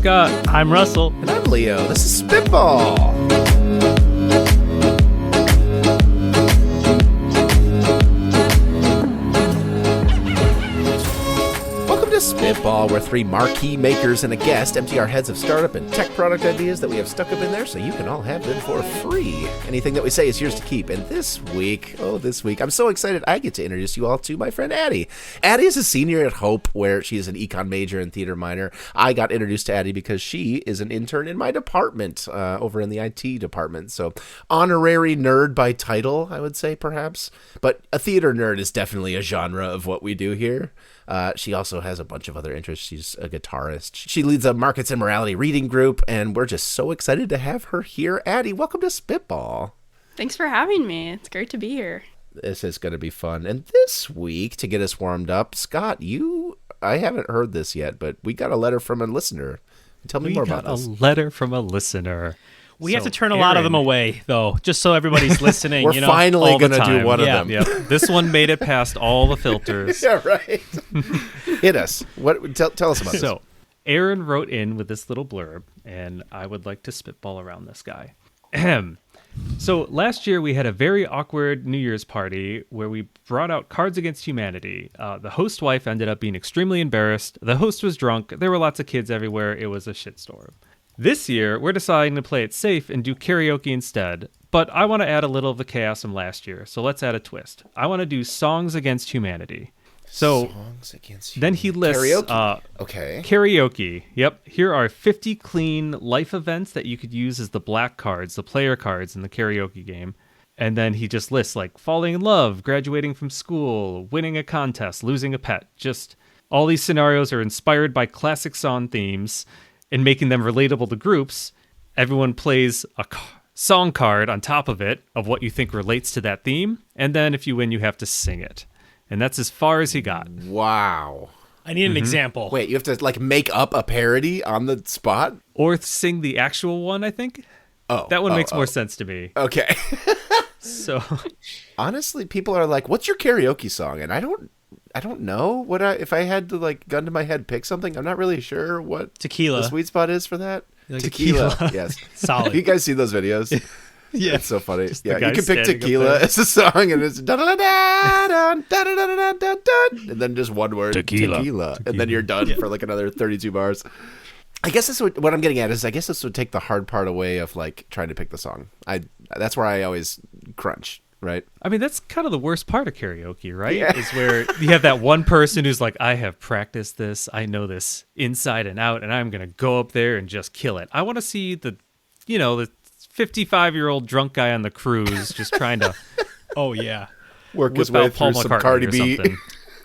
Scott. I'm Russell. And I'm Leo. This is Spitball. Spitball, where three marquee makers and a guest empty our heads of startup and tech product ideas that we have stuck up in there so you can all have them for free. Anything that we say is yours to keep. And this week, I'm so excited I get to introduce you all to my friend Addie. Addie is a senior at Hope, where she is an econ major and theater minor. I got introduced to Addie because she is an intern in my department, over in the IT department. So honorary nerd by title, I would say, perhaps. But a theater nerd is definitely a genre of what we do here. She also has a bunch of other interests. She's a guitarist. She leads a markets and morality reading group, and we're just so excited to have her here. Addie, welcome to Spitball. Thanks for having me. It's great to be here. This is going to be fun. And this week, to get us warmed up, Scott, I haven't heard this yet, but we got a letter from a listener. Tell me more about this. We got a letter from a listener. We have to turn a lot of them away, though, just so everybody's listening. We're finally going to do one of them. Yeah. This one made it past all the filters. Yeah, right. Hit us. Tell us about this. So, Aaron wrote in with this little blurb, and I would like to spitball around this guy. So, last year we had a very awkward New Year's party where we brought out Cards Against Humanity. The host wife ended up being extremely embarrassed. The host was drunk. There were lots of kids everywhere. It was a shitstorm. This year, we're deciding to play it safe and do karaoke instead, but I want to add a little of the chaos from last year, so let's add a twist. I want to do Songs Against Humanity. So, Songs Against Humanity. Then he lists... Karaoke. Okay. Karaoke. Yep. Here are 50 clean life events that you could use as the black cards, the player cards in the karaoke game. And then he just lists, like, falling in love, graduating from school, winning a contest, losing a pet. Just all these scenarios are inspired by classic song themes, and making them relatable to groups. Everyone plays a song card on top of it of what you think relates to that theme, and then if you win, you have to sing it. And that's as far as he got. Wow. I need an example. Wait, you have to make up a parody on the spot? Or sing the actual one, I think. Oh. That one makes more sense to me. Okay. So, honestly, people are like, "What's your karaoke song?" And I don't know if I had to gun to my head pick something. I'm not really sure what Tequila. the sweet spot is for that. Like tequila. Yes. Solid. Have you guys seen those videos? Yeah. It's so funny. Just the Yeah, guy you can pick standing up tequila there. as a song, and it's and then just one word, tequila. And then you're done for another 32 bars. I guess that's what I'm getting at is I guess this would take the hard part away of trying to pick the song. That's where I always crunch, right? I mean, that's kind of the worst part of karaoke, right? Yeah. Is where you have that one person who's like, I have practiced this. I know this inside and out, and I'm going to go up there and just kill it. I want to see the 55-year-old drunk guy on the cruise just trying to Oh, yeah. Work his whip way out Paul through some McCartney Cardi or B. something.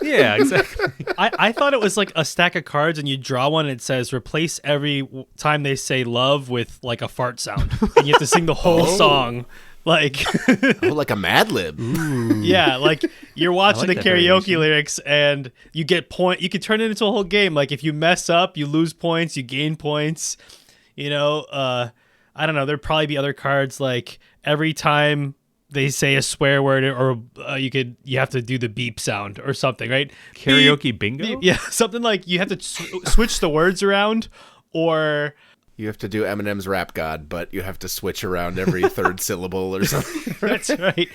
Yeah, exactly. I thought it was like a stack of cards and you draw one and it says replace every time they say love with a fart sound. And you have to sing the whole song. Like a Mad Lib. Yeah, you're watching the that karaoke variation. lyrics and you get you can turn it into a whole game. If you mess up, you lose points, you gain points. I don't know, there'd probably be other cards every time they say a swear word or you have to do the beep sound or something, right? Karaoke bingo? Beep, yeah, something you have to switch the words around or You have to do Eminem's Rap God, but you have to switch around every third syllable or something. That's right.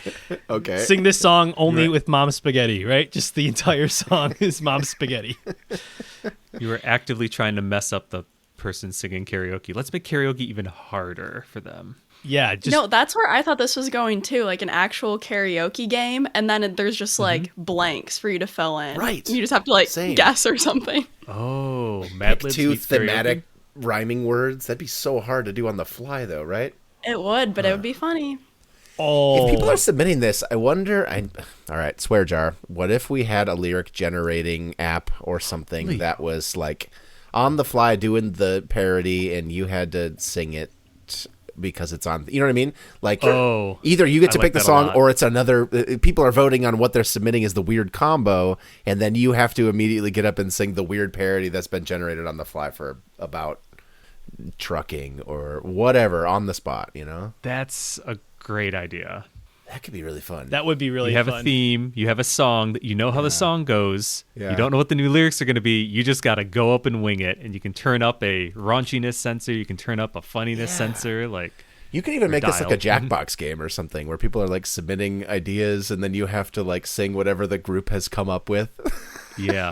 Okay. Sing this song only with Mom Spaghetti, right? Just the entire song is Mom Spaghetti. You were actively trying to mess up the person singing karaoke. Let's make karaoke even harder for them. Yeah, No, that's where I thought this was going too, an actual karaoke game, and then there's just blanks for you to fill in. Right. You just have to Same. guess or something. Oh, Mad Pick Libs two meets thematic karaoke? rhyming words. That'd be so hard to do on the fly, though, right? It would, but it would be funny. Oh, If people are submitting this, I wonder. All right, swear jar. What if we had a lyric generating app or something that was on the fly doing the parody, and you had to sing it because it's on. You know what I mean? Either you get to I pick like the that a song, lot. or it's another. People are voting on what they're submitting as the weird combo, and then you have to immediately get up and sing the weird parody that's been generated on the fly for about trucking or whatever on the spot. That's a great idea. That could be really fun. That would be really You have fun. a theme, you have a song, that you know how the song goes. Yeah. You don't know what the new lyrics are going to be. You just got to go up and wing it. And you can turn up a raunchiness sensor. You can turn up a funniness sensor. Like, You could even make this like a dial. Jackbox game or something where people are like submitting ideas and then you have to like sing whatever the group has come up with. yeah,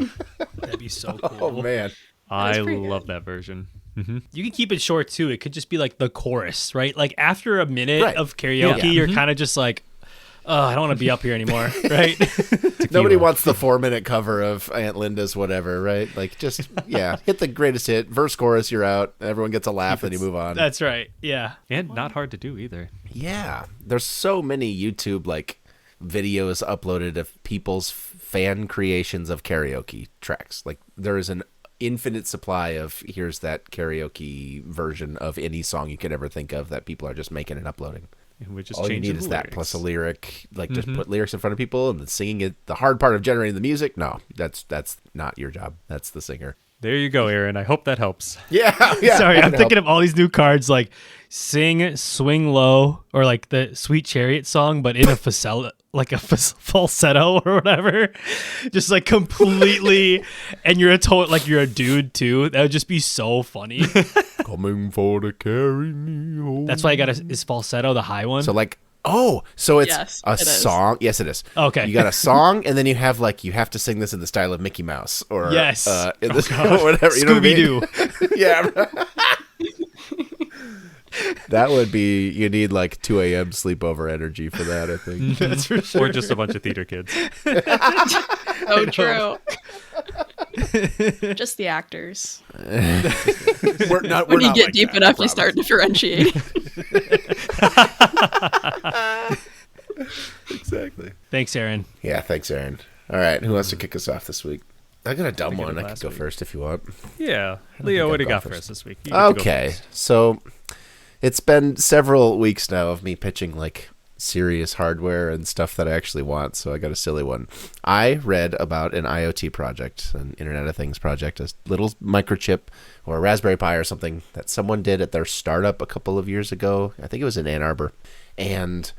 That'd be so cool. Oh man. I pretty love that version. Hmm. You can keep it short too. It could just be like the chorus, right? Like after a minute Right. of karaoke, Yeah. you're kind of just like, oh, I don't want to be up here anymore, right? Nobody wants the 4-minute cover of Aunt Linda's whatever, right? Like just hit the greatest hit, verse chorus, you're out. Everyone gets a laugh and you move on. That's right. Yeah. And not hard to do either. Yeah. There's so many YouTube like videos uploaded of people's fan creations of karaoke tracks. Like there is an infinite supply of here's that karaoke version of any song you could ever think of that people are just making and uploading. And we just All you change need the is that lyrics. plus a lyric. Like just put lyrics in front of people and then singing it. The hard part of generating the music, no, that's not your job. That's the singer. There you go, Aaron. I hope that helps. Yeah. Sorry, I'm thinking of all these new cards like sing Swing Low or like the Sweet Chariot song, but in a falsetto or whatever. Just like completely, and you're you're a dude too. That would just be so funny. Coming for to carry me home. That's why I got is falsetto the high one. So like, so it's Yes, a it is. song. Yes, it is. Okay. You got a song, and then you have like you have to sing this in the style of Mickey Mouse or Yes. in this whatever. You know what I mean? Scooby Doo. Yeah. That would be. You need like 2 a.m. sleepover energy for that. I think. That's for sure. Or just a bunch of theater kids. Oh, true. Just the actors. We're not. When we're you not get like deep that, I enough, you promise. start differentiating. Exactly. Thanks, Aaron. Yeah. Thanks, Aaron. All right. Who wants to kick us off this week? I got a dumb did one. I could last go week. first if you want. Yeah. think Leo, what I've do you gone got for first. us this week? You get to go Okay, first. so it's been several weeks now of me pitching like serious hardware and stuff that I actually want, so I got a silly one. I read about an IoT project, an Internet of Things project, a little microchip or a Raspberry Pi or something that someone did at their startup a couple of years ago. I think it was in Ann Arbor. And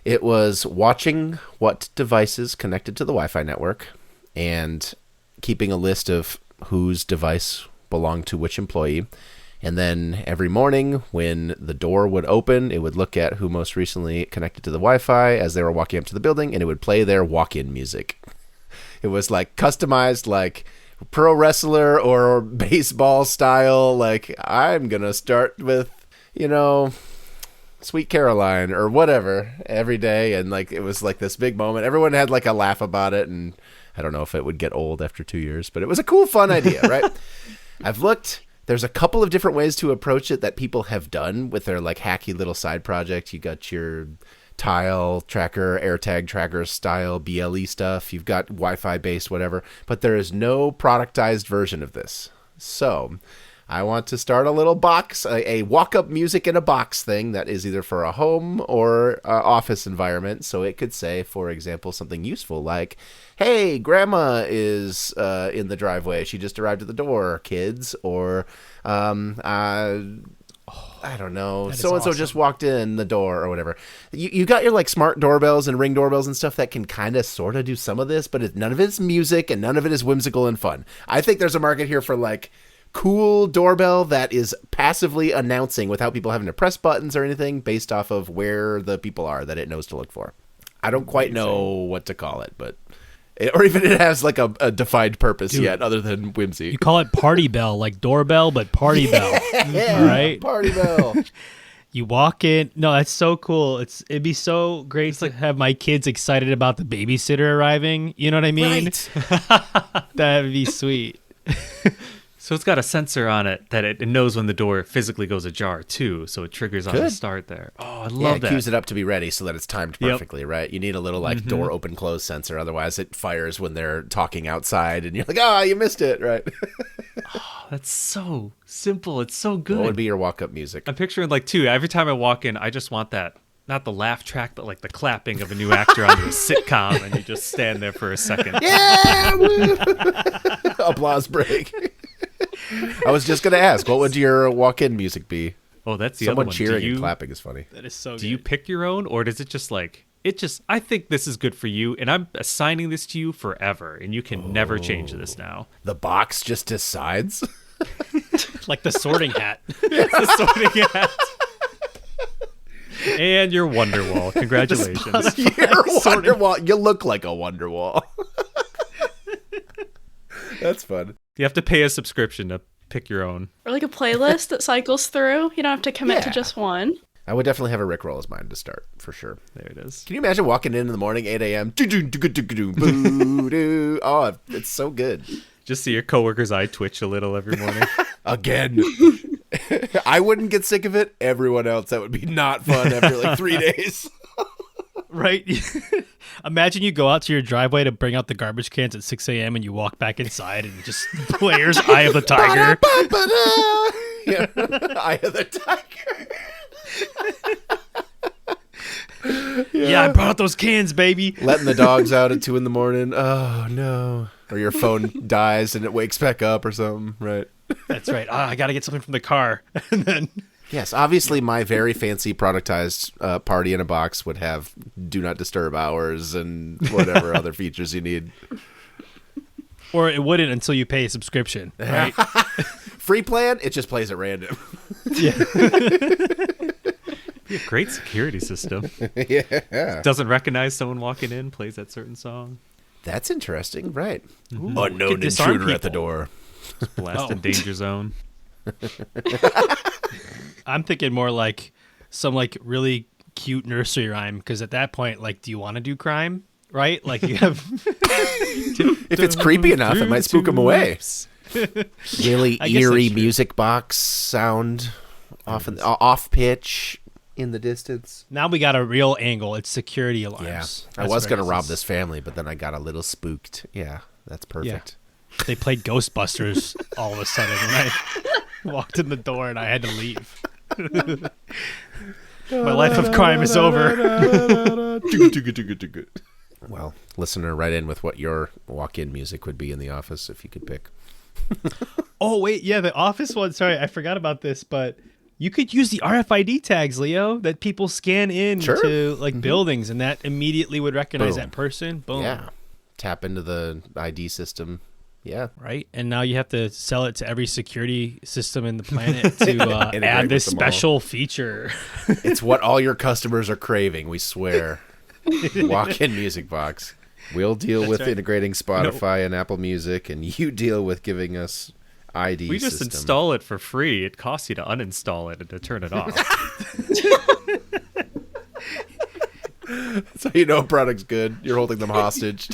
it was watching what devices connected to the Wi-Fi network and keeping a list of whose device belonged to which employee. And then every morning when the door would open, it would look at who most recently connected to the Wi-Fi as they were walking up to the building, and it would play their walk-in music. It was like customized, like pro wrestler or baseball style. Like, I'm going to start with, Sweet Caroline or whatever every day. And like, it was like this big moment. Everyone had like a laugh about it. And I don't know if it would get old after 2 years, but it was a cool, fun idea, right? I've looked. There's a couple of different ways to approach it that people have done with their like hacky little side project. You got your tile tracker, AirTag tracker style BLE stuff. You've got Wi-Fi based whatever, but there is no productized version of this. So I want to start a little box, a walk-up music in a box thing that is either for a home or office environment. So it could say, for example, something useful like, hey, grandma is in the driveway. She just arrived at the door, kids. Or, I don't know, That is so-and-so awesome. just walked in the door or whatever. You got your like smart doorbells and Ring doorbells and stuff that can kind of sort of do some of this, but none of it's music and none of it is whimsical and fun. I think there's a market here for like cool doorbell that is passively announcing without people having to press buttons or anything based off of where the people are that it knows to look for. I don't quite know what to call it, but or even it has like a defined purpose yet other than whimsy. You call it party bell, like doorbell, but party bell. Yeah, Right? Party bell. You walk in. No, that's so cool. It'd be so great to have my kids excited about the babysitter arriving. You know what I mean? Right. That'd be sweet. So it's got a sensor on it that it knows when the door physically goes ajar too, so it triggers on the Good. start there. Oh, I Yeah, love it that. cues it up to be ready so that it's timed Yep. perfectly, right? You need a little like door open close sensor, otherwise it fires when they're talking outside, and you're like, you missed it, right? Oh, that's so simple. It's so good. What would be your walk up music? I'm picturing like too. Every time I walk in, I just want that. Not the laugh track, but like the clapping of a new actor onto a sitcom, and you just stand there for a second. Yeah, woo! Applause break. I was just gonna ask, what would your walk-in music be? Oh, that's the Someone other one. cheering do you, and clapping is funny. That is so Do you pick your own, or does it just like I think this is good for you, and I'm assigning this to you forever, and you can never change this now. The box just decides. Like the sorting hat. It's a sorting hat. And your Wonderwall. Congratulations. You're Wonderwall. You look like a Wonderwall. That's fun. You have to pay a subscription to pick your own. Or like a playlist that cycles through. You don't have to commit to just one. I would definitely have a Rickroll as mine to start, for sure. There it is. Can you imagine walking in the morning, 8 a.m.? Oh, it's so good. Just see your coworker's eye twitch a little every morning. Again. I wouldn't get sick of it. Everyone else, that would be not fun after like 3 days. Right? Imagine you go out to your driveway to bring out the garbage cans at 6 a.m. and you walk back inside and it just blares Eye of the Tiger. Yeah. Eye of the Tiger. Yeah, I brought out those cans, baby. Letting the dogs out at 2 a.m. Oh, no. Or your phone dies and it wakes back up or something, right? That's right. I got to get something from the car. And then... Yes, obviously my very fancy productized party in a box would have do not disturb hours and whatever other features you need. Or it wouldn't until you pay a subscription, right? Free plan, it just plays at random. Yeah. Be a great security system. Yeah. Doesn't recognize someone walking in, plays that certain song. That's interesting, right? Ooh, unknown intruder at the door. Blast in danger zone. I'm thinking more like some like really cute nursery rhyme, because at that point, like, do you want to do crime? Right? Like you have. If it's creepy enough, it might spook them away. Really eerie music box sound, often off pitch in the distance. Now we got a real angle. It's security alarms. Yeah, That's I was going to very rob nice. this family, but then I got a little spooked. Yeah, that's perfect. They played Ghostbusters all of a sudden when I walked in the door and I had to leave. My life of crime is over. Well, listener, write in with what your walk-in music would be in the office if you could pick. Oh, wait. Yeah, the office one. Sorry, I forgot about this, but you could use the RFID tags, Leo, that people scan in to like buildings, and that immediately would recognize that person. Boom. Yeah. Tap into the ID system. Yeah. Right. And now you have to sell it to every security system in the planet to add this with them all. special feature. It's what all your customers are craving, we swear. Walk-in music box. We'll deal with integrating Spotify and Apple Music, and you deal with giving us ID We just system. install it for free. It costs you to uninstall it and to turn it off. That's how you know a product's good. You're holding them hostage.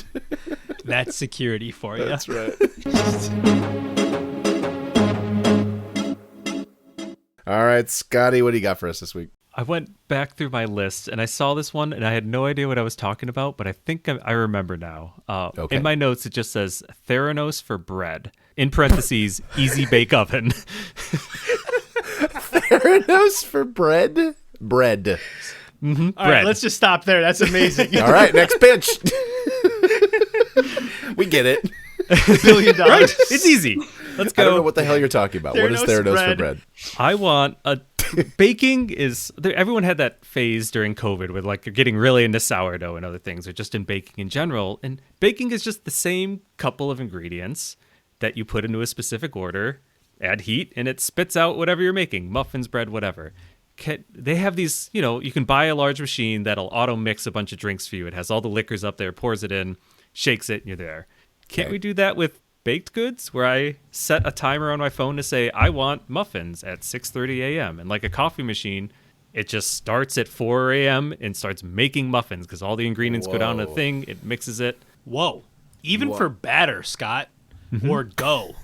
That's security for you. That's right. All right, Scotty, what do you got for us this week? I went back through my list and I saw this one and I had no idea what I was talking about, but I think I remember now. Okay. In my notes, it just says Theranos for bread. In parentheses, easy bake oven. Theranos for bread? Bread. Mm-hmm. All right, let's just stop there. That's amazing. All right, next pitch. We get it. $1 billion. Right? It's easy. Let's go. I don't know what the hell you're talking about. What is Theranos Theranos for bread. bread? I want a baking is everyone had that phase during COVID with like you're getting really into sourdough and other things, or just in baking in general. And baking is just the same couple of ingredients that you put into a specific order, add heat, and it spits out whatever you're making, muffins, bread, whatever. They have these, you can buy a large machine that'll auto mix a bunch of drinks for you. It has all the liquors up there, pours it in, shakes it, and you're there. Can't we do that with baked goods, where I set a timer on my phone to say I want muffins at 6:30 a.m. and like a coffee machine, it just starts at 4 a.m. and starts making muffins because all the ingredients go down to the thing, it mixes it. Whoa. Even for batter, Scott, or dough.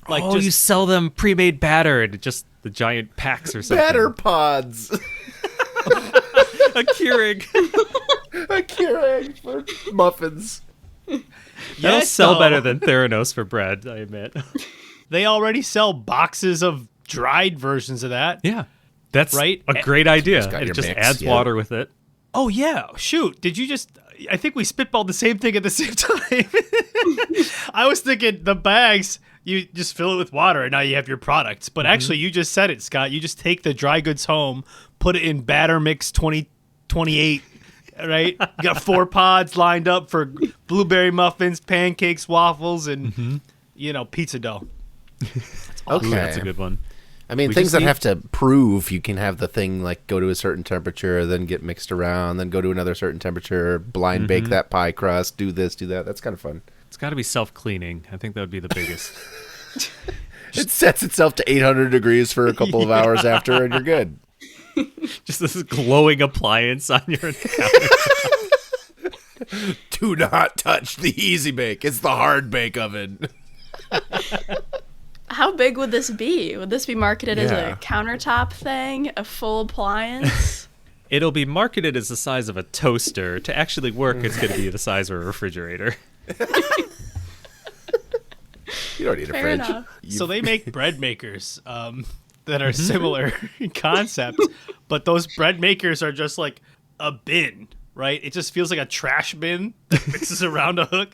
Like You sell them pre-made batter and just the giant packs or something. Batter pods. A Keurig. A Keurig for muffins. That'll sell better than Theranos for bread, I admit. They already sell boxes of dried versions of that. Yeah. That's Right? a great idea. got It your just mix, adds yeah. water with it. Oh, yeah. Shoot. Did you just... I think we spitballed the same thing at the same time. I was thinking the bags, you just fill it with water and now you have your product. But actually, you just said it, Scott. You just take the dry goods home, put it in batter mix 2028, right? You got 4 pods lined up for blueberry muffins, pancakes, waffles, and pizza dough. Okay. Ooh, that's a good one. I mean, We things just that need- have to prove you can have the thing like go to a certain temperature, then get mixed around, then go to another certain temperature, blind bake that pie crust, do this, do that. That's kind of fun. It's got to be self-cleaning. I think that would be the biggest. It sets itself to 800 degrees for a couple of hours after, and you're good. Just this glowing appliance on your counter. Do not touch the easy bake. It's the hard bake oven. How big would this be? Would this be marketed as Yeah. a countertop thing, a full appliance? It'll be marketed as the size of a toaster. To actually work, it's going to be the size of a refrigerator. You don't need a Fair fridge. enough. So they make bread makers that are similar in concept, but those bread makers are just like a bin, right? It just feels like a trash bin that mixes around a hook.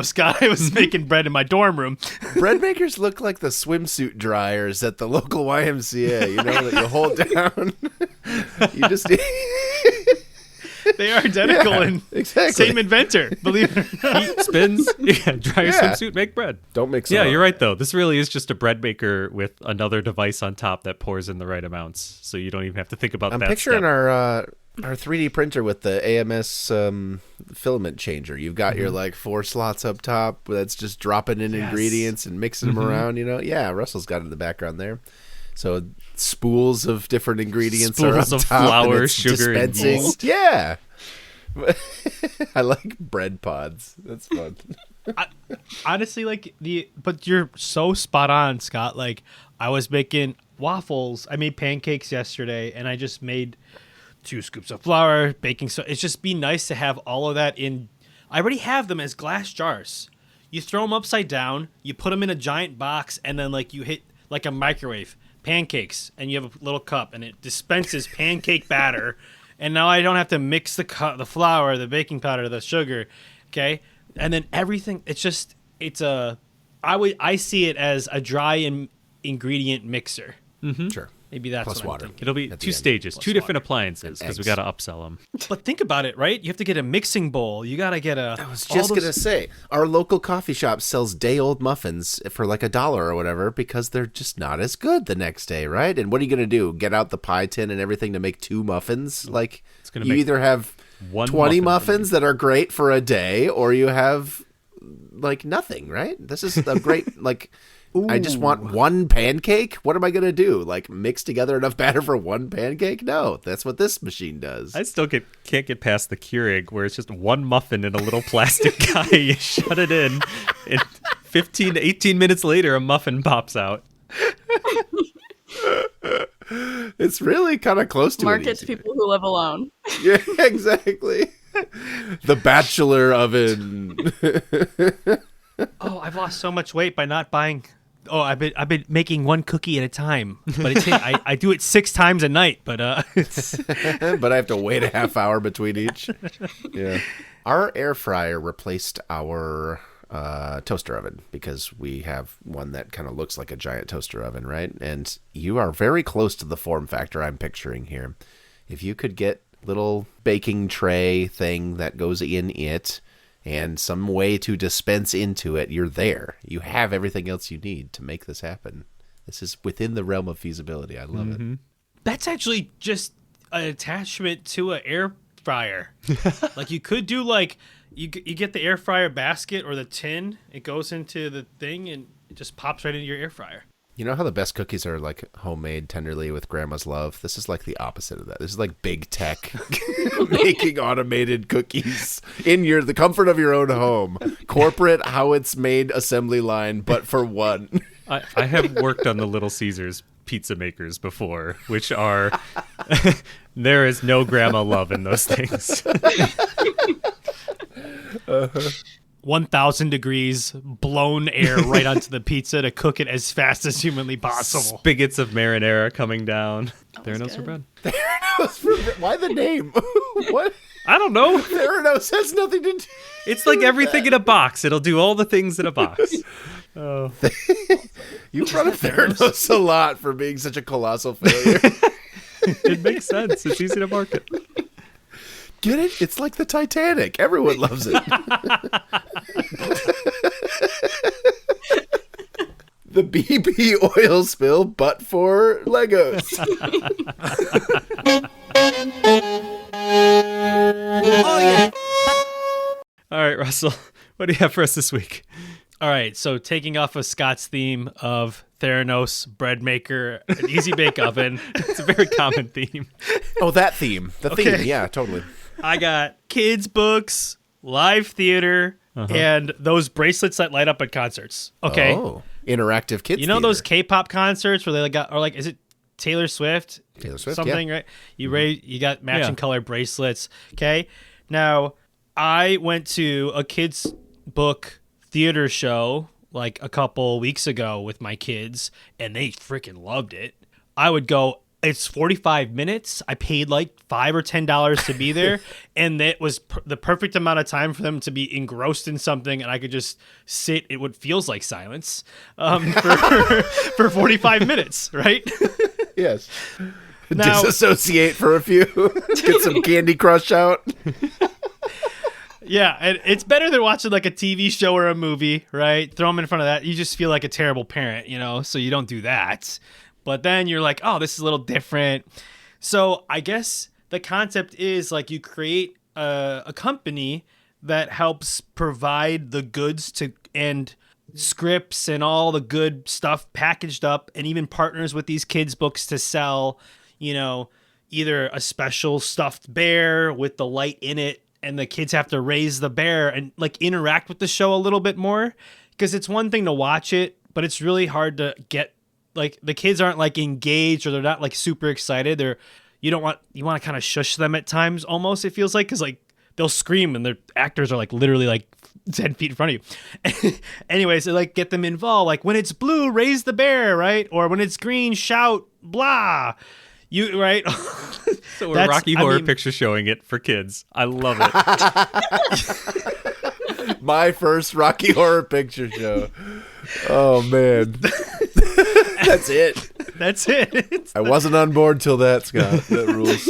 Scott, I was making bread in my dorm room. Bread makers look like the swimsuit dryers at the local YMCA, that you hold down. You just They are identical Yeah, and exactly. same inventor, believe it or not. Heat spins, dry your Yeah. swimsuit, make bread. don't mix Yeah, them up. you're right, though. This really is just a bread maker with another device on top that pours in the right amounts, so you don't even have to think about I'm that picturing step. our 3D printer with the AMS filament changer. You've got your like 4 slots up top that's just dropping in ingredients and mixing them around. Yeah, Russell's got it in the background there. So spools of different ingredients are Spools up of top and flour, it's sugar, and dispensing. yeast. Yeah. I like bread pods. That's fun. Honestly, but you're so spot on, Scott. Like, I was making waffles. I made pancakes yesterday, and I just made 2 scoops of flour, baking soda. It's just be nice to have all of that in. I already have them as glass jars. You throw them upside down, you put them in a giant box, and then you hit like a microwave pancakes, and you have a little cup, and it dispenses pancake batter. And now I don't have to mix the flour, the baking powder, the sugar, okay? And then everything. I see it as a dry ingredient mixer. Sure. Maybe that's Plus what water. I'm thinking. It'll be At the 2 end. stages, Plus 2 different water. appliances, because we eggs. got to upsell them. But think about it, right? You have to get a mixing bowl. You got to get a. I was just going to say, our local coffee shop sells day-old muffins for like $1 or whatever because they're just not as good the next day, right? And what are you going to do? Get out the pie tin and everything to make 2 muffins? Like, gonna you make either have 1 20 muffin muffins that are great for a day or you have, like, nothing, right? This is a great, like... I just want 1 pancake? What am I going to do? Like, mix together enough batter for 1 pancake? No, that's what this machine does. I still can't get past the Keurig, where it's just 1 muffin in a little plastic guy. You shut it in, and 15 to 18 minutes later, a muffin pops out. It's really kind of close to Markets it. people who live alone. Yeah, exactly. The Bachelor oven. Oh, I've lost so much weight by not buying. Oh, I've been making 1 cookie at a time, but I do it 6 times a night. But But I have to wait a half hour between each. Yeah. Our air fryer replaced our toaster oven because we have one that kind of looks like a giant toaster oven, right? And you are very close to the form factor I'm picturing here. If you could get little baking tray thing that goes in it and some way to dispense into it, you're there. You have everything else you need to make this happen. This is within the realm of feasibility. I love it. that's actually just an attachment to an air fryer. Like you could do you get the air fryer basket or the tin. It goes into the thing and it just pops right into your air fryer. You know how the best cookies are like homemade tenderly with grandma's love? This is like the opposite of that. This is like big tech making automated cookies in the comfort of your own home. Corporate how it's made assembly line, but for one. I have worked on the Little Caesars pizza makers before, which are there is no grandma love in those things. 1,000 degrees, blown air right onto the pizza to cook it as fast as humanly possible. Spigots of marinara coming down. was Theranos for good. bread. Why the name? What? I don't know. Theranos has nothing to do. It's like everything in a box. It'll do all the things in a box. Oh, You run a Theranos a lot for being such a colossal failure. it makes sense. It's easy to market. Get it? It's like the Titanic. Everyone loves it. The BP oil spill, but for Legos. Oh, yeah. All right, Russell, what do you have for us this week? All right, so taking off of Scott's theme of Theranos, bread maker, an easy bake oven. It's a very common theme. Oh, that theme. The theme, yeah, totally. I got kids' books, live theater, and those bracelets that light up at concerts. Okay. Oh, interactive kids. You know theater. those K-pop concerts where they like got, or like, is it Taylor Swift? Taylor Swift, something, yeah. right? You got matching Yeah. color bracelets. Okay. Now, I went to a kids' book theater show like a couple weeks ago with my kids, and they freaking loved it. I would go. It's 45 minutes. I paid like $5 or $10 to be there, and it was the perfect amount of time for them to be engrossed in something, and I could just sit. It would feels like silence for 45 minutes, right? Yes. Now- Disassociate for a few. Get some Candy Crush out. Yeah, and it's better than watching like a TV show or a movie, right? Throw them in front of that. You just feel like a terrible parent, so you don't do that. But then you're like, oh, this is a little different. So I guess the concept is like you create a company that helps provide the goods to and scripts and all the good stuff packaged up, and even partners with these kids' books to sell, either a special stuffed bear with the light in it, and the kids have to raise the bear and like interact with the show a little bit more, because it's one thing to watch it, but it's really hard to get, like, the kids aren't like engaged, or they're not like super excited. You want to kind of shush them at times almost, it feels like, because like they'll scream and their actors are like literally like 10 feet in front of you. Anyways, so like get them involved, like when it's blue, raise the bear, right? Or when it's green, shout blah. You right? So we're Rocky Horror Picture showing it for kids. I love it. My first Rocky Horror Picture Show. Oh, man. That's it. That's it. I wasn't on board till that, Scott. That rules.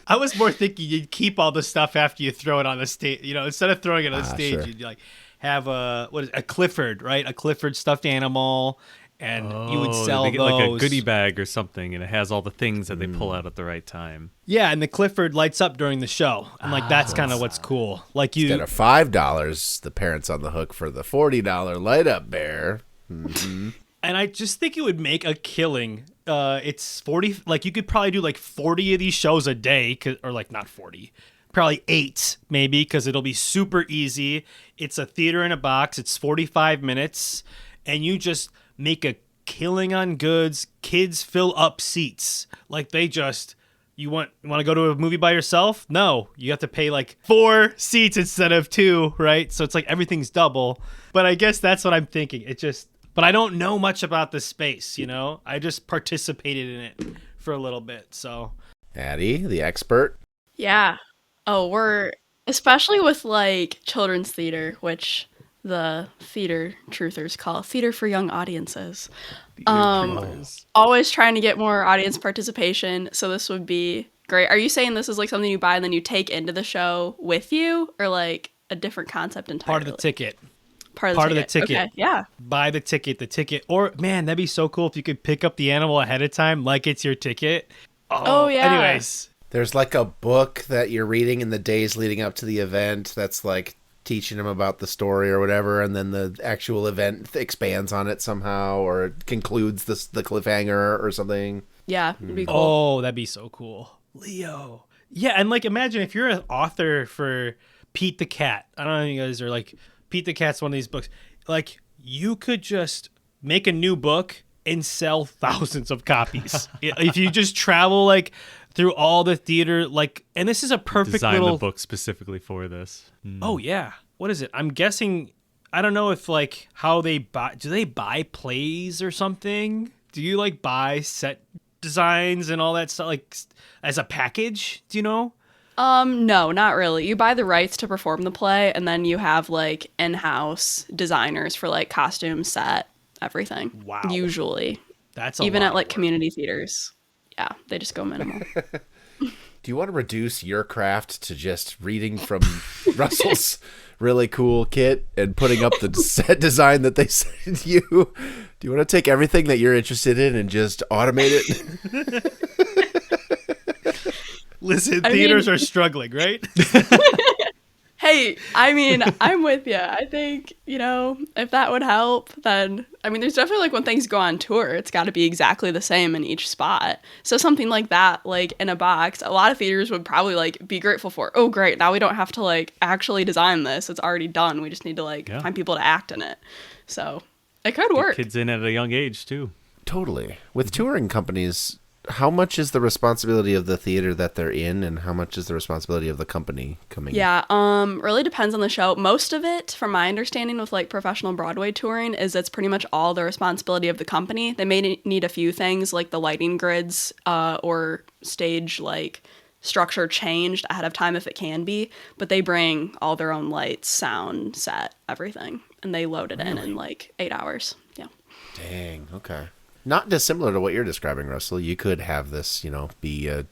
I was more thinking you'd keep all the stuff after you throw it on the stage. Instead of throwing it on the stage, sure. you'd like have a Clifford, right? A Clifford stuffed animal. And you would sell they get those. like a goodie bag or something, and it has all the things that they pull out at the right time. Yeah, and the Clifford lights up during the show, and like that's kind of what's cool. Like Instead of $5, the parents on the hook for the $40 light up bear. Mm-hmm. And I just think it would make a killing. It's 40. Like you could probably do like 40 of these shows a day, or like not 40. Probably 8 maybe, because it'll be super easy. It's a theater in a box. It's 45 minutes, and you just make a killing on goods. Kids fill up seats. Like they just, you want to go to a movie by yourself? No, you have to pay like 4 seats instead of 2, right? So it's like everything's double. But I guess that's what I'm thinking. But I don't know much about the space, I just participated in it for a little bit. So Addie, the expert. Yeah. Oh, we're especially with like children's theater, which the theater truthers call theater for young audiences. Always trying to get more audience participation. So this would be great. Are you saying this is like something you buy and then you take into the show with you, or like a different concept entirely? part of the ticket. Part of the ticket. Okay, yeah. Buy the ticket. Or man, that'd be so cool if you could pick up the animal ahead of time, like it's your ticket. Oh yeah. Anyways. There's like a book that you're reading in the days leading up to the event that's like teaching them about the story or whatever, and then the actual event expands on it somehow, or it concludes the cliffhanger or something. Yeah, it'd be cool. Oh, that'd be so cool. Leo. Yeah, and like imagine if you're an author for Pete the Cat. I don't know if you guys are like, Pete the Cat's one of these books. Like you could just make a new book and sell thousands of copies. If you just travel like through all the theater, like, and this is a perfect Design little the book specifically for this. Oh yeah. What is it? I'm guessing, I don't know if like how they do they buy plays or something? Do you like buy set designs and all that stuff like as a package? Do you know? No, not really. You buy the rights to perform the play, and then you have like in-house designers for like costume, set, everything. Wow. Usually. That's even lot at of like work. community theaters. Yeah, they just go minimal. Do you want to reduce your craft to just reading from Russell's really cool kit and putting up the set design that they sent you? Do you want to take everything that you're interested in and just automate it? Listen, theaters are struggling, right? Hey, I mean, I'm with you. I think, if that would help, then, there's definitely like when things go on tour, it's got to be exactly the same in each spot. So something like that, like in a box, a lot of theaters would probably like be grateful for. Oh, great. Now we don't have to like actually design this. It's already done. We just need to find people to act in it. So it could work. Kids in at a young age too. Totally. With touring companies, how much is the responsibility of the theater that they're in, and how much is the responsibility of the company coming in? Yeah, really depends on the show. Most of it, from my understanding with like professional Broadway touring, is it's pretty much all the responsibility of the company. They may need a few things like the lighting grids or stage like structure changed ahead of time if it can be, but they bring all their own lights, sound, set, everything, and they load it in like 8 hours. Yeah. Dang, okay. Not dissimilar to what you're describing, Russell. You could have this, be a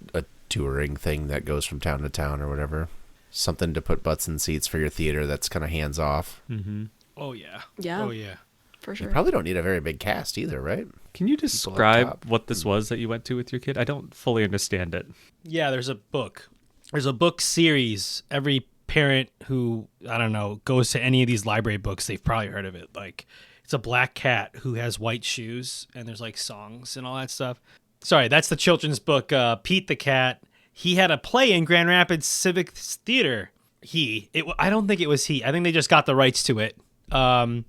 touring thing that goes from town to town or whatever. Something to put butts in seats for your theater that's kind of hands off. Mm-hmm. Oh, yeah. Yeah. Oh, yeah. For sure. You probably don't need a very big cast either, right? Can you describe what this was that you went to with your kid? I don't fully understand it. Yeah, there's a book. There's a book series. Every parent who, I don't know, goes to any of these library books, they've probably heard of it. Like, it's a black cat who has white shoes, and there's like songs and all that stuff. Sorry, that's the children's book. Pete the Cat. He had a play in Grand Rapids Civic Theater. I don't think it was he. I think they just got the rights to it. And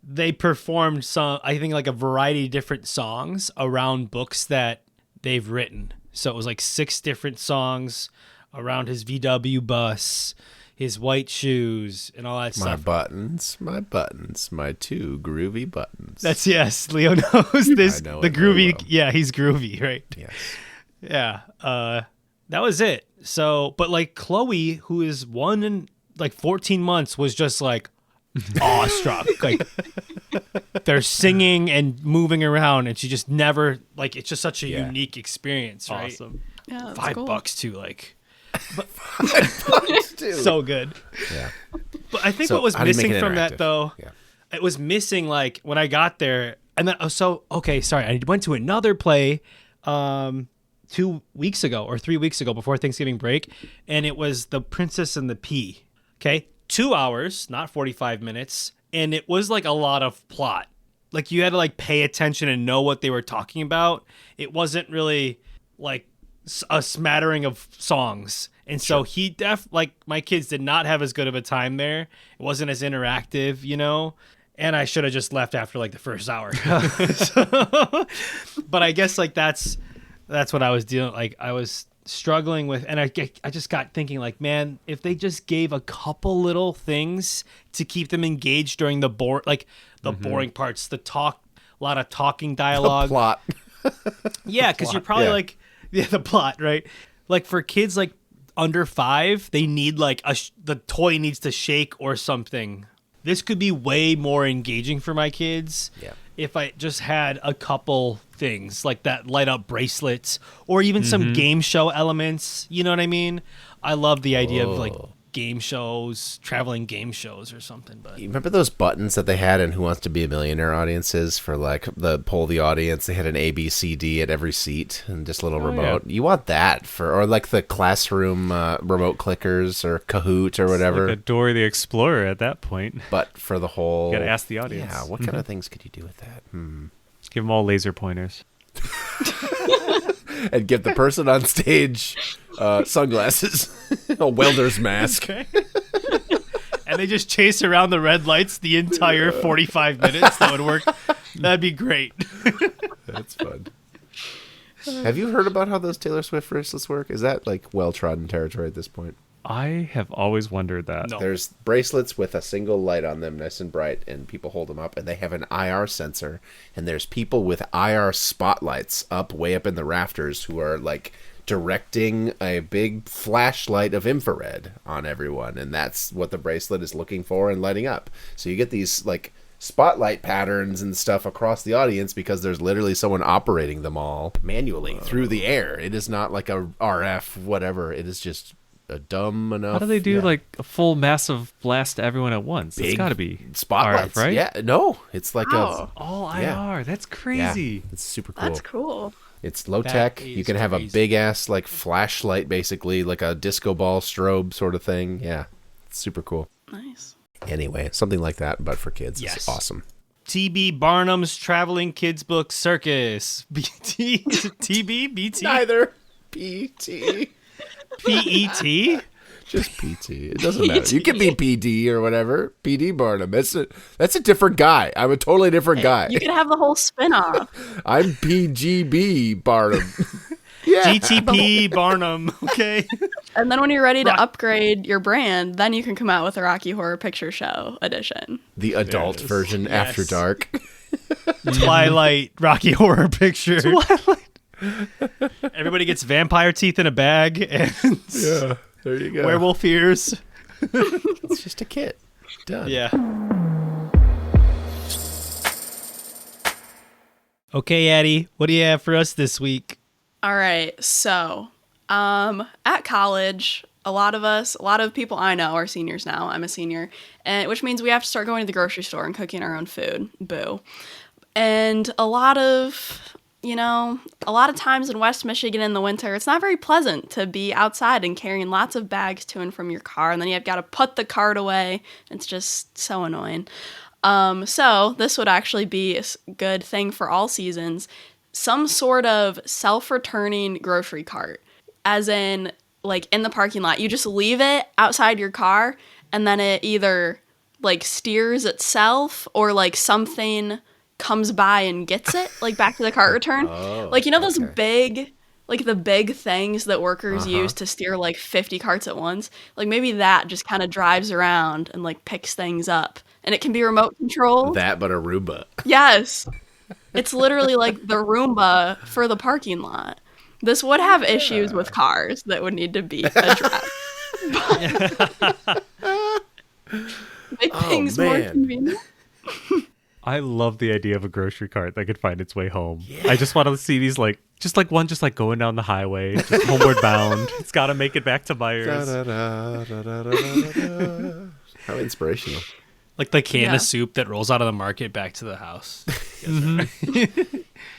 they performed I think like a variety of different songs around books that they've written. So it was like 6 different songs around his VW bus, his white shoes, and all that stuff. My buttons, my 2 groovy buttons. That's, yes, Leo knows this. I know the it very groovy, well. yeah, he's groovy, right? Yes. Yeah. That was it. So, but like Chloe, who is 1 and like 14 months, was just like awestruck. Like they're singing and moving around, and she just never, like, it's just such a unique experience, right? Awesome. Yeah, that's $5 cool. too, like. Dude. So good. Yeah. But I think So what was how do you make missing it from that interactive? though, Yeah. it was missing like when I got there, and then I went to another play 2 weeks ago or 3 weeks ago before Thanksgiving break, and it was The Princess and the Pea. Okay, 2 hours, not 45 minutes, and it was like a lot of plot. Like you had to like pay attention and know what they were talking about. It wasn't really like a smattering of songs. And so like my kids did not have as good of a time there. It wasn't as interactive, and I should have just left after like the first hour. But I guess like that's what I was dealing. Like I was struggling with, and I just got thinking like, man, if they just gave a couple little things to keep them engaged during the boring parts, a lot of talking dialogue. The plot. Yeah, because you're probably like, the plot, right? Like for kids like under 5, they need like the toy needs to shake or something. This could be way more engaging for my kids if I just had a couple things like that light up bracelets or even some game show elements. You know what I mean? I love the idea of like game shows, traveling game shows or something. But You remember those buttons that they had in Who Wants to Be a Millionaire audiences for like the poll the audience? They had an A, B, C, D at every seat and just a little remote. Yeah. You want that or like the classroom remote clickers or Kahoot or whatever. Like a Dora the Explorer at that point. But for the whole... You gotta ask the audience. Yeah, what kind of things could you do with that? Give them all laser pointers. And give the person on stage sunglasses, a welder's mask. and they just chase around the red lights the entire 45 minutes. That would work. That'd be great. That's fun. Have you heard about how those Taylor Swift bracelets work? Is that like well-trodden territory at this point? I have always wondered that. No. There's bracelets with a single light on them, nice and bright, and people hold them up, and they have an IR sensor, and there's people with IR spotlights way up in the rafters who are like directing a big flashlight of infrared on everyone, and that's what the bracelet is looking for and lighting up. So you get these like spotlight patterns and stuff across the audience because there's literally someone operating them all manually through the air. It is not like a RF whatever. It is just a dumb enough. How do they do like a full massive blast to everyone at once? It's Big got to be spotlights, RF, right? Yeah, no, it's like All IR. That's crazy. Yeah, it's super cool. That's cool. It's low tech. You can have a big ass like flashlight, basically like a disco ball strobe sort of thing. Yeah, it's super cool. Nice. Anyway, something like that, but for kids. Yes. It's awesome. TB Barnum's Traveling Kids Book Circus. BT? Is it TB? BT? Neither. PT. PET? Just PT. It doesn't matter. You can be PD or whatever. PD Barnum. That's a different guy. I'm a totally different guy. You could have the whole spin-off. I'm PGB Barnum. Yeah. GTP Barnum. Okay. And then when you're ready to upgrade your brand, then you can come out with a Rocky Horror Picture Show edition. The adult version after dark. Twilight Rocky Horror Picture. Twilight. Everybody gets vampire teeth in a bag and Yeah. There you go. werewolf ears. It's just a kit. Done. Yeah. Okay, Addie, what do you have for us this week? All right. So, at college, a lot of people I know are seniors now. I'm a senior, and which means we have to start going to the grocery store and cooking our own food. Boo. And a lot of times in West Michigan in the winter, it's not very pleasant to be outside and carrying lots of bags to and from your car, and then you've got to put the cart away. It's just so annoying. So this would actually be a good thing for all seasons. Some sort of self-returning grocery cart, as in, like, in the parking lot. You just leave it outside your car, and then it either, like, steers itself, or, like, something comes by and gets it, like, back to the cart return. Like, you know those big, like, the big things that workers use to steer, like, 50 carts at once? Like, maybe that just kind of drives around and, like, picks things up. And it can be remote controlled. That, but a Roomba. Yes. It's literally like the Roomba for the parking lot. This would have issues with cars that would need to be addressed. Make things more convenient. I love the idea of a grocery cart that could find its way home. I just want to see these just going down the highway, just homeward bound. It's got to make it back to Myers. How inspirational. Like the can of soup that rolls out of the market back to the house.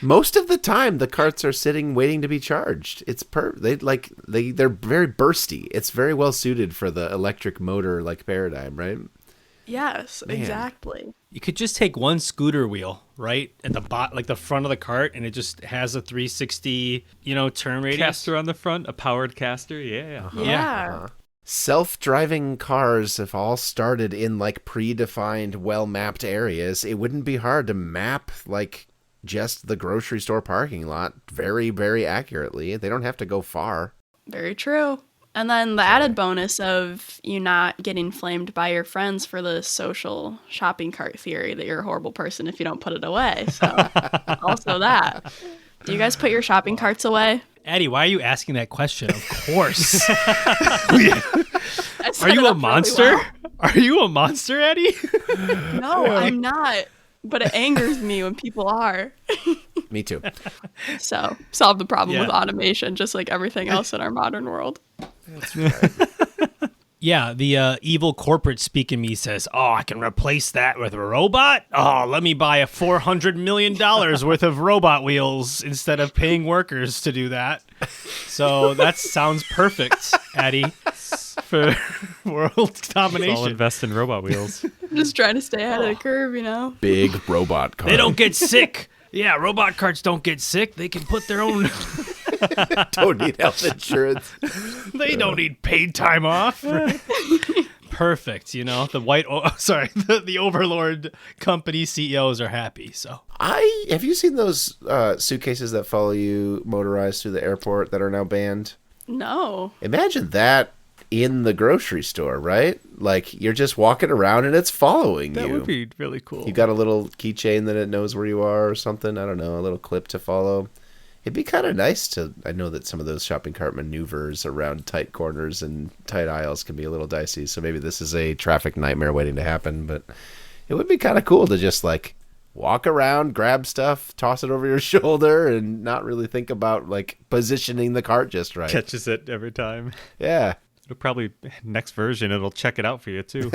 Most of the time, the carts are sitting waiting to be charged. It's they're very bursty. It's very well suited for the electric motor like paradigm, right? Yes, exactly. You could just take one scooter wheel, right, at the front of the cart, and it just has a 360, turn radius. Caster on the front, a powered caster. Yeah. Yeah. Self-driving cars have all started in like predefined, well-mapped areas. It wouldn't be hard to map like just the grocery store parking lot very, very accurately. They don't have to go far. Very true. And then the added bonus of you not getting flamed by your friends for the social shopping cart theory that you're a horrible person if you don't put it away. So also that. Do you guys put your shopping carts away? Addie, why are you asking that question? Of course. Are you a monster? Really well. Are you a monster, Addie? No, I'm not. But it angers me when people are. Me too. So, solve the problem with automation, just like everything else in our modern world. That's right. Yeah, the evil corporate speak in me says, "Oh, I can replace that with a robot? Oh, let me buy a $400 million worth of robot wheels instead of paying workers to do that." So that sounds perfect, Addie, for world domination. I'll invest in robot wheels. Just trying to stay ahead of the curve, Big robot car. They don't get sick. Yeah, robot carts don't get sick. They can put their own... Don't need health insurance. They don't need paid time off. Perfect. The Overlord company CEOs are happy. So have you seen those suitcases that follow you motorized through the airport that are now banned? No. Imagine that in the grocery store, right? Like you're just walking around and it's following you. That would be really cool. You got a little keychain that it knows where you are or something. I don't know, a little clip to follow. It'd be kind of nice to... I know that some of those shopping cart maneuvers around tight corners and tight aisles can be a little dicey, so maybe this is a traffic nightmare waiting to happen, but It would be kind of cool to just like walk around, grab stuff, toss it over your shoulder, and not really think about like positioning the cart just right. Catches it every time. Yeah. It'll probably, next version, it'll check it out for you too.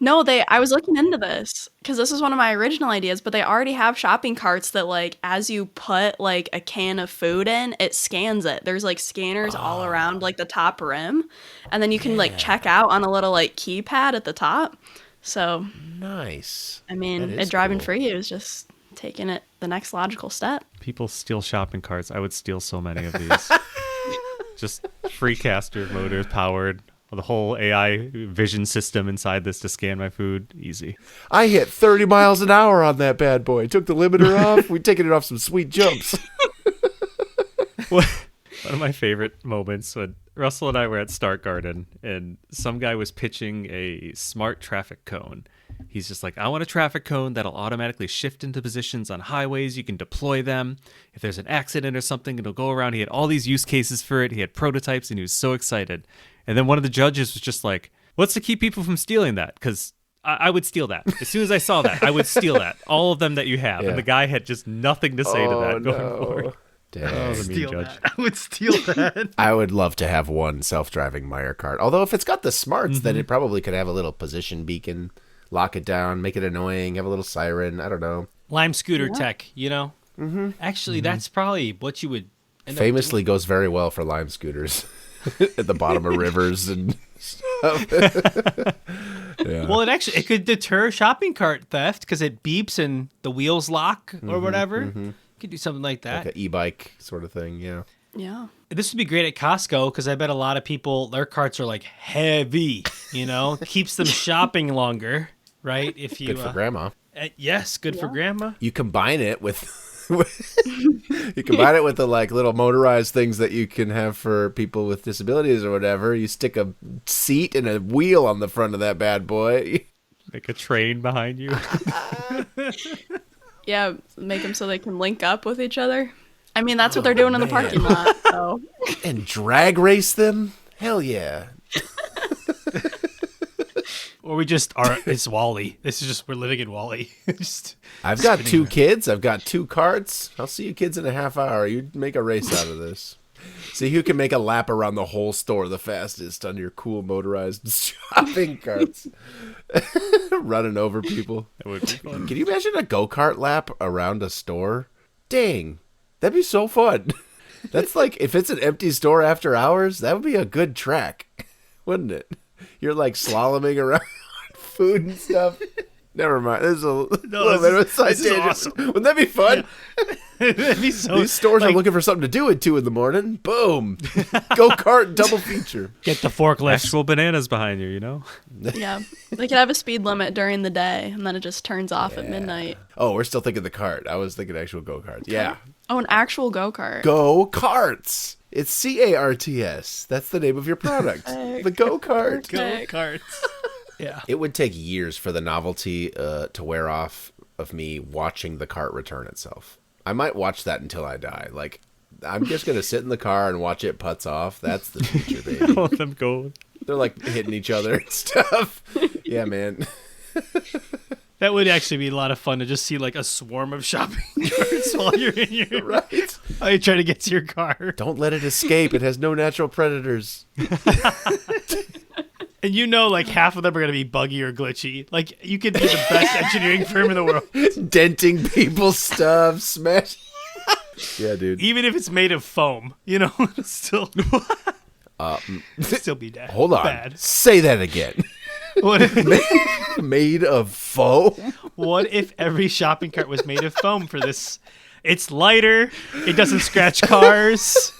No, I was looking into this because this is one of my original ideas, but they already have shopping carts that like as you put like a can of food in, it scans it. There's like scanners all around like the top rim, and then you can like check out on a little like keypad at the top. So Nice. I mean, That is driving cool. for you is just taking it the next logical step. People steal shopping carts. I would steal so many of these. Just free caster motors powered. The whole AI vision system inside this to scan my food. Easy. I hit 30 miles an hour on that bad boy. Took the limiter off. We've taken it off some sweet jumps. One of my favorite moments when Russell and I were at Start Garden and some guy was pitching a smart traffic cone. He's just like, I want a traffic cone that'll automatically shift into positions on highways. You can deploy them. If there's an accident or something, it'll go around. He had all these use cases for it. He had prototypes and he was so excited. And then one of the judges was just like, what's to keep people from stealing that? Because I would steal that. As soon as I saw that, I would steal that. All of them that you have. Yeah. And the guy had just nothing to say to that going forward. Dang. That was a mean Steal judge. that. I would steal that. I would love to have one self-driving Meyer cart. Although if it's got the smarts, then it probably could have a little position beacon, lock it down, make it annoying, have a little siren. I don't know. Lime scooter tech, you know? Mm-hmm. Actually, that's probably what you would end up Famously goes very well for Lime scooters at the bottom of rivers and stuff. Yeah. Well, it could deter shopping cart theft because it beeps and the wheels lock or whatever. You could do something like that. Like an e-bike sort of thing, yeah. Yeah. This would be great at Costco because I bet a lot of people, their carts are like heavy, you know, keeps them shopping longer, right? If you Good for grandma. Yes, good for grandma. You combine it with you combine it with the like little motorized things that you can have for people with disabilities or whatever. You stick a seat and a wheel on the front of that bad boy. Like a train behind you. Yeah, make them so they can link up with each other. I mean, that's what they're doing in the parking lot. So. And drag race them? Hell yeah. Or we just are, it's Wally. This is just, we're living in Wally. Just I've got spinning two around. kids. I've got 2 carts. I'll see you kids in a half hour. You make a race out of this. See who can make a lap around the whole store the fastest on your cool motorized shopping carts. Running over people. That would be fun. Can you imagine a go-kart lap around a store? Dang. That'd be so fun. That's like, if it's an empty store after hours, that would be a good track, wouldn't it? You're like slaloming around food and stuff. Never mind. There's a little bit of a side this is tangent. awesome. Wouldn't that be fun? That'd be so, These stores are like, looking for something to do at 2 a.m. Boom. Go-kart double feature. get the forklift. Actual bananas behind you, you know? Yeah. They could have a speed limit during the day, and then it just turns off at midnight. Oh, we're still thinking the cart. I was thinking actual go-karts. Yeah. Oh, an actual go-kart. Go-karts. It's C-A-R-T-S. That's the name of your product. The go-kart. Go karts. Yeah. It would take years for the novelty to wear off of me watching the cart return itself. I might watch that until I die. Like, I'm just going to sit in the car and watch it putz off. That's the future, baby. All of them go. They're like hitting each other and stuff. Yeah, man. That would actually be a lot of fun to just see like a swarm of shopping carts while you're in your Right? while you try to get to your car. Don't let it escape. It has no natural predators. And you know like half of them are gonna be buggy or glitchy. Like you could be the best engineering firm in the world. Denting people's stuff. Smash. Yeah, dude. Even if it's made of foam, you know, it's still still be bad. Hold on. Bad. Say that again. What if, Made of foam? what if every shopping cart was made of foam for this? It's lighter. It doesn't scratch cars.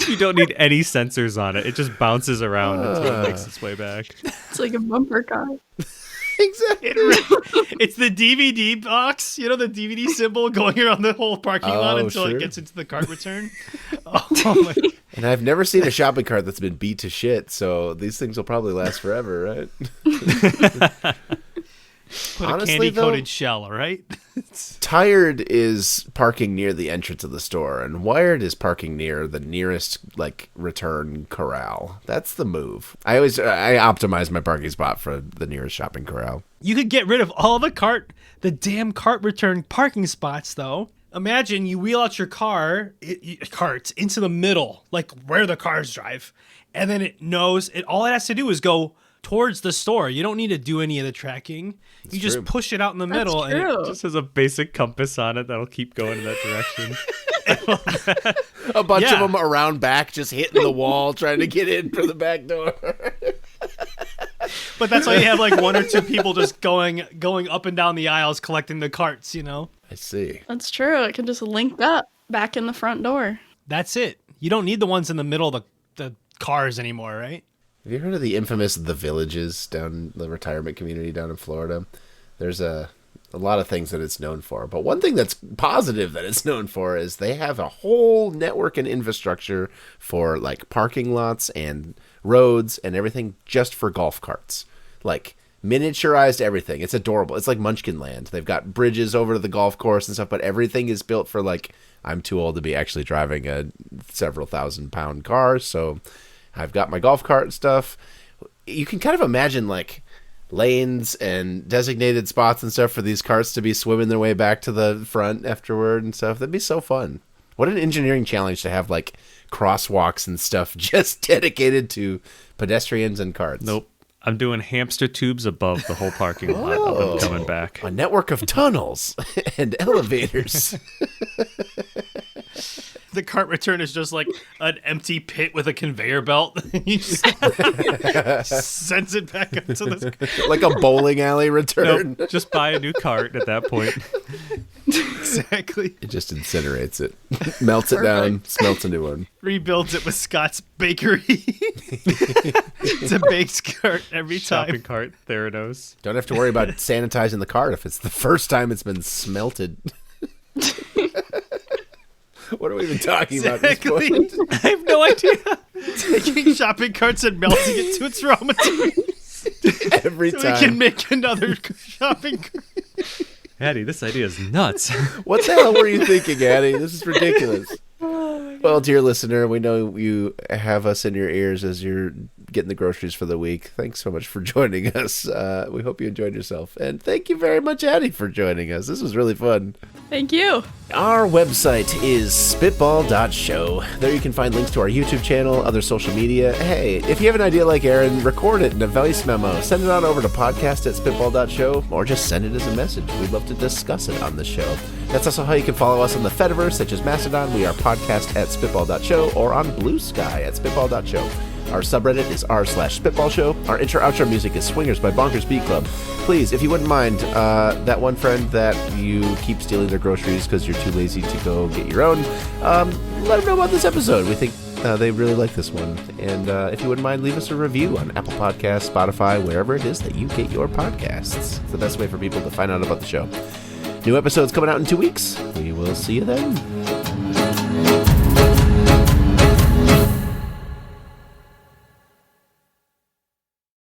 You don't need any sensors on it. It just bounces around until it makes its way back. It's like a bumper car. Exactly. It's the DVD box, you know, the DVD symbol going around the whole parking lot Oh, until sure. it gets into the cart return. Oh my! And I've never seen a shopping cart that's been beat to shit, so these things will probably last forever, right? Put Honestly, a candy-coated shell, all right? Tired is parking near the entrance of the store, and Wired is parking near the nearest return corral. That's the move. I optimize my parking spot for the nearest shopping corral. You could get rid of all the damn cart return parking spots, though. Imagine you wheel out your carts into the middle, like where the cars drive, and then it knows all it has to do is go towards the store. You don't need to do any of the tracking. You just push it out in the middle, and it just has a basic compass on it that'll keep going in that direction. A bunch of them around back, just hitting the wall, trying to get in for the back door. But that's why you have like one or two people just going up and down the aisles collecting the carts, you know? I see. That's true. It can just link up back in the front door. That's it. You don't need the ones in the middle of the cars anymore, right? Have you heard of the infamous The Villages down the retirement community down in Florida? There's a lot of things that it's known for. But one thing that's positive that it's known for is they have a whole network and infrastructure for like parking lots and roads and everything just for golf carts. Like miniaturized everything. It's adorable. It's like Munchkin Land. They've got bridges over to the golf course and stuff, but everything is built for like, I'm too old to be actually driving a several $1,000-pound car, so I've got my golf cart and stuff. You can kind of imagine like lanes and designated spots and stuff for these carts to be swimming their way back to the front afterward and stuff. That'd be so fun. What an engineering challenge to have like crosswalks and stuff just dedicated to pedestrians and carts. Nope. I'm doing hamster tubes above the whole parking lot of them coming back. A network of tunnels and elevators. The cart return is just like an empty pit with a conveyor belt. You just sends it back up to the... Like a bowling alley return. Nope, just buy a new cart at that point. Exactly. It just incinerates it. Melts it down, smelts a new one. Rebuilds it with Scott's Bakery. It's a baked cart every time. Shopping cart, Theranos. Don't have to worry about sanitizing the cart if it's the first time it's been smelted. What are we even talking about at this point? I have no idea. Taking shopping carts and melting it to its raw materials. Every time. We can make another shopping cart. Addie, this idea is nuts. What the hell were you thinking, Addie? This is ridiculous. Well, dear listener, we know you have us in your ears as you're getting the groceries for the week. Thanks so much for joining us. We hope you enjoyed yourself. And thank you very much, Addie, for joining us. This was really fun. Thank you. Our website is spitball.show. There you can find links to our YouTube channel, other social media. Hey, if you have an idea like Aaron, record it in a voice memo. Send it on over to podcast@spitball.show or just send it as a message. We'd love to discuss it on the show. That's also how you can follow us on the Fediverse, such as Mastodon. We are podcast@spitball.show or on Blue Sky at spitball.show. Our subreddit is r/spitballshow. Our intro-outro music is Swingers by Bonkers Beat Club. Please, if you wouldn't mind, that one friend that you keep stealing their groceries because you're too lazy to go get your own, let them know about this episode. We think they really like this one. And if you wouldn't mind, leave us a review on Apple Podcasts, Spotify, wherever it is that you get your podcasts. It's the best way for people to find out about the show. New episodes coming out in 2 weeks. We will see you then.